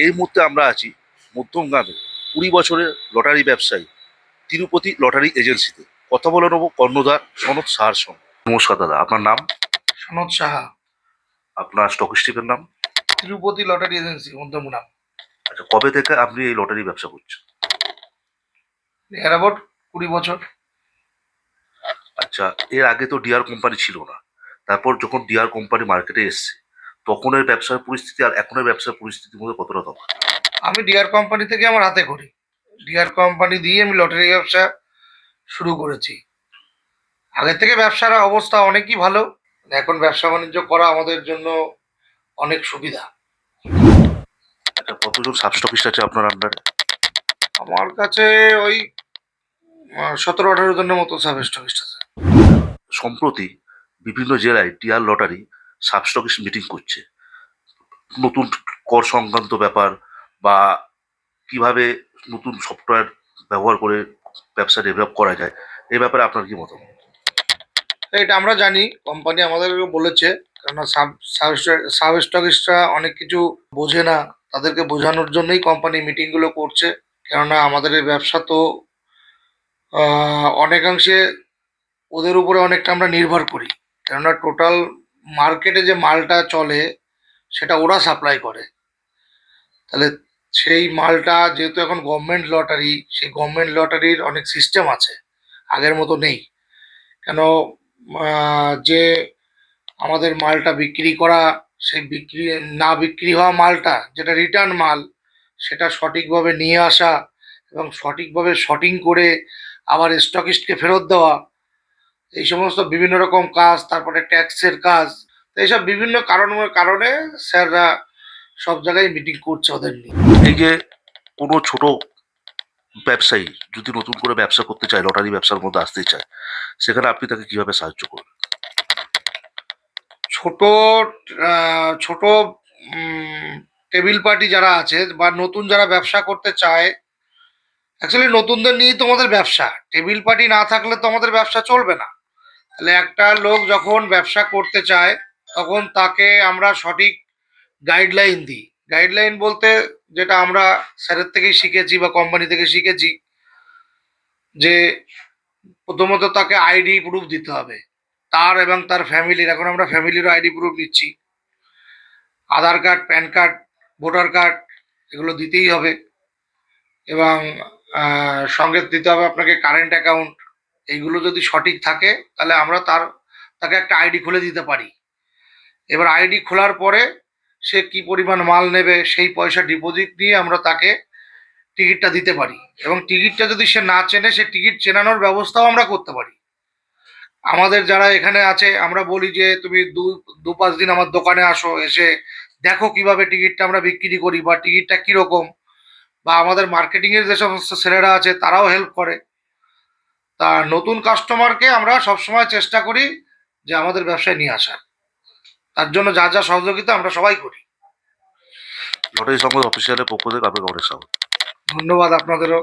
এই মুহূর্তে আমরা আছি মধ্যমগ্রামে 20 বছরের লটারি ব্যবসায়ী তিরুপতি লটারি এজেন্সিতে। কথা বলে নেবো কর্ণধার সনৎ সাহার সঙ্গে। নমস্কার দাদা, আপনার নাম? সনৎ সাহা, আপনার স্টকিস্টিকের নাম? Tirupati lottery agency, Madhyamgram. আচ্ছা, কবে থেকে আপনি এই লটারি ব্যবসা করছেন? এর অ্যাবাউট 20 বছর। আচ্ছা, এর আগে তো ডিআর কোম্পানি ছিল না, তারপর যখন ডিআর কোম্পানি মার্কেটে এসছে তখনের ব্যবসার পরিস্থিতি আর এখনের ব্যবসার পরিস্থিতির মধ্যে কতটা তফাৎ? আমি ডিআর কোম্পানি থেকে আমার হাতে করি। ডিআর কোম্পানি দিয়ে আমি লটারি ব্যবসা শুরু করেছি। আগের থেকে ব্যবসার অবস্থা অনেকই ভালো। এখন ব্যবসা বাণিজ্য করা আমাদের জন্য অনেক সুবিধা। আচ্ছা, কতজন সাবস্টকিস্ট আছে আপনার আন্ডারে? আমার কাছে ওই 17-18 জনের মতো সাব স্টকিস্ট আছে। সম্প্রতি বিভিন্ন জেলায় ডিআর লটারি সাবস্টকিস্ট মিটিং করছে, নতুন কর সংক্রান্ত ব্যাপার বা কিভাবে নতুন সফটওয়্যার ব্যবহার করে ব্যবসা ডেভেলপ করা যায়, এই ব্যাপারে আপনার কি মতামত? এটা আমরা জানি, কোম্পানি আমাদেরকে বলেছে, কেননা সাব স্টকিস্টরা অনেক কিছু বোঝে না। তাদেরকে বোঝানোর জন্যই কোম্পানি মিটিংগুলো করছে। কেননা আমাদের এই ব্যবসা তো অনেকাংশে ওদের উপরে অনেকটা আমরা নির্ভর করি। কেননা টোটাল মার্কেটে যে মালটা চলে সেটা ওরা সাপ্লাই করে। তাহলে সেই মালটা যেহেতু এখন গভর্নমেন্ট লটারি, সেই গভর্নমেন্ট লটারির অনেক সিস্টেম আছে, আগের মতো নেই। কেন যে আমাদের মালটা বিক্রি করা, সেই বিক্রি না বিক্রি হওয়া মালটা যেটা রিটার্ন মাল, সেটা সঠিকভাবে নিয়ে আসা এবং সঠিকভাবে শর্টিং করে আবার স্টকিস্টকে ফেরত দেওয়া, এই সমস্ত বিভিন্ন রকম কাজ, তারপরে ট্যাক্সের কাজ। তো এইসব বিভিন্ন কারণে স্যাররা সব জায়গায় মিটিং করছে ওদের নিয়ে। এই যে কোনো ছোট ব্যবসায়ী যদি নতুন করে ব্যবসা করতে চায়, লটারি ব্যবসার মধ্যে আসতে চায়, সেখানে আপনি তাকে কিভাবে সাহায্য করবেন? ছোট ছোট টেবিল পার্টি যারা আছে বা নতুন যারা ব্যবসা করতে চায়, অ্যাকচুয়ালি নতুনদের নিয়েই তো আমাদের ব্যবসা। টেবিল পার্টি না থাকলে তো আমাদের ব্যবসা চলবে না। তাহলে একটা লোক যখন ব্যবসা করতে চায় তখন তাকে আমরা সঠিক গাইডলাইন দিই। গাইডলাইন বলতে যেটা আমরা স্যারের থেকেই শিখেছি বা কোম্পানি থেকে শিখেছি, যে প্রথমত তাকে আইডি প্রুফ দিতে হবে তার এবং তার ফ্যামিলির। এখন আমরা ফ্যামিলিরও আইডি প্রুফ নিচ্ছি। Aadhaar card, PAN card, voter card, এগুলো দিতেই হবে। এবং সঙ্গে দিতে হবে আপনাকে কারেন্ট অ্যাকাউন্ট। এইগুলো যদি সঠিক থাকে তাহলে আমরা তাকে একটা আইডি খুলে দিতে পারি। এবার আইডি খোলার পরে সে কি পরিমাণ মাল নেবে সেই পয়সা ডিপোজিট দিয়ে আমরা তাকে টিকিটটা দিতে পারি। এবং টিকিটটা যদি সে না চেনে, সে টিকিট চেনানোর ব্যবস্থাও আমরা করতে পারি। আমাদের যারা এখানে আছে আমরা বলি যে তুমি 2-5 দিন আমার দোকানে আসো, এসে দেখো কিভাবে টিকিটটা আমরা বিক্রি করি বা টিকিটটা কিরকম। বা আমাদের মার্কেটিংয়ের যে সমস্ত ছেলেরা আছে তারাও হেল্প করে। তা নতুন কাস্টমারকে আমরা সবসময় চেষ্টা করি যে আমাদের ব্যবসায় নিয়ে আসার। তার জন্য যা যা সহযোগিতা আমরা সবাই করি। লটারি সংবাদ অফিসিয়ালের পক্ষ থেকে আপনাকে অনেক স্বাগত। ধন্যবাদ আপনাদেরও।